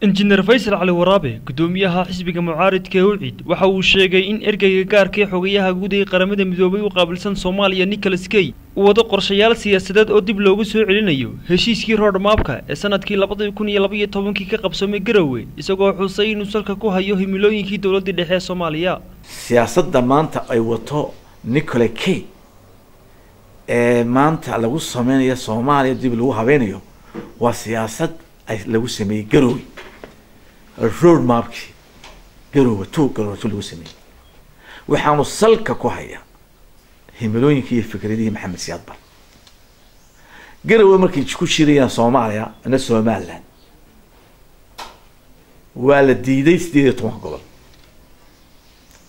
injineer Faysal Cali Waraabe gudoomiyaha xisbiga mucaaridka Ucid waxa uu sheegay in ergeyga gaarka ah xogayaha guud ee qaramada midoobay u qaabilsan Soomaaliya Nicholas Kay uu wado qorshayaal siyaasadeed oo dib loogu soo celinayo heshiiskii roadmap-ka ee sanadkii 2012 ka qabsamay Garowe isagoo xusay inuu salka ku hayo himilooyinkii dawladda dhexe ee Soomaaliya. Siyaasadda maanta ay wato Nicholas Kay maanta lagu sameeyo Soomaaliya dib loogu habeenayo waa siyaasad ay lagu sameeyay Garowe roadmap Garowe lagu sameeyay waxaanu salka ku hayaa himilooyinkii fikradihii Maxamed Siyaad Bar Garowe markii ku shirayaan Soomaaliya ana Soomaaliland wala diiday 18 gobol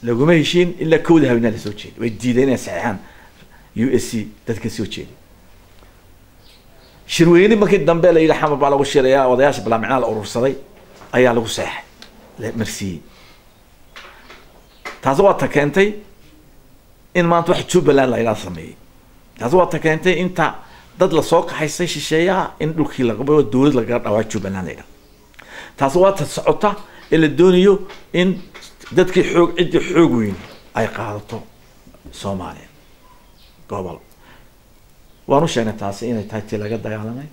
laguma heshiin illa kooda haweenada la soo jeeday way diideen inay saxaan USC dadka soo jeeday shirweyne markii dambe la yiraahdo xamar baa lagu shiraya odayaasha baarlamaanka la urursaday ayaa lagu saxay la marsi taas waa ta keentay in maanta wax Jubbaland la ilaa sameeyay taas waa ta keentay inta dad la soo kaxaysay shisheeyaha in dhulkii laga baro dawlad laga dhawaa Jubbaland la taas waa ta socota ila dooniyo in dadkii xoog weyn ay qaadato Soomaaliya gobol waanu sheegnay taas inay tahay laga dagaalamay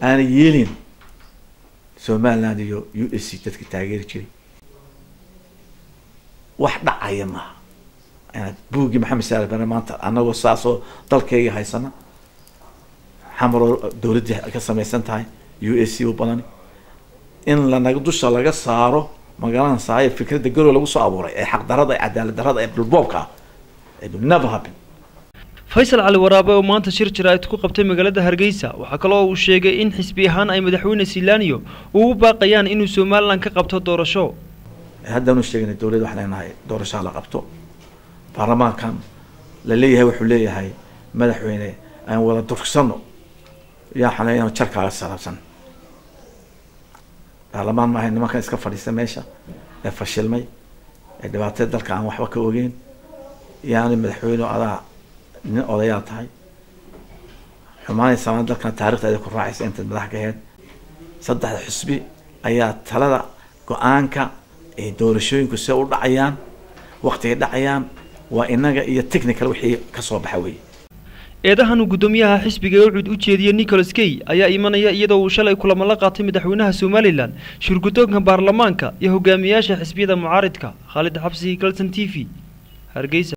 aan yeelin Soomaaliland iyo USC dadka taageeri jiray wax dhacaya ma ana buugi Maxamed Siyaad Bar maanta anagoo saasoo dalkayga haysana xamaro dawladda ka sameeysan tahay USC u badan in la naga dusha laga saaro magalaan saay fikradda Garowe lagu soo abuuray ee xaq darada cadaalad darada ee dhulboobka it will never happen. Faysal Cali Waraabe oo maanta shir jiraayad ku qabtay magaalada Hargeysa waxa kale oo uu sheegay in xisbi ahaan ay madaxweyne Silaaniyo ugu baaqayaan inuu Soomaaliland ka qabto doorasho. Haddana sheegnay dawladda wax leenahay doorasho la qabto baarlamaankan la leeyahay wuxuu leeyahay madaxweyne aan wada durksano yaa xalayna jarka sarabsan baarlamaan ma hayno markaan iska fadhiistay meesha ee fashilmay ee dhibaatada dalka aan waxba ka ogeyn yaani madaxweyne adaa nin odayaal tahay xumaan samaan dalka taariikhda ku raacaysa inta madax ka heed saddex xisbi ayaa talada go'aanka ee doorashooyinku si u dhacayaan waqtiga dhacayaan waa inaga iyo technical wixii ka soo baxay way eedahan gudoomiyaha xisbiga Ucid u jeediyay Nicholas Kay ayaa imanaya iyadoo uu shalay kulamo la qaatay madaxweynaha Somaliland shirgudooga baarlamaanka iyo hogaamiyaasha xisbiyada mucaaridka Khalid Xabsi Kalsan TV Hargeysa.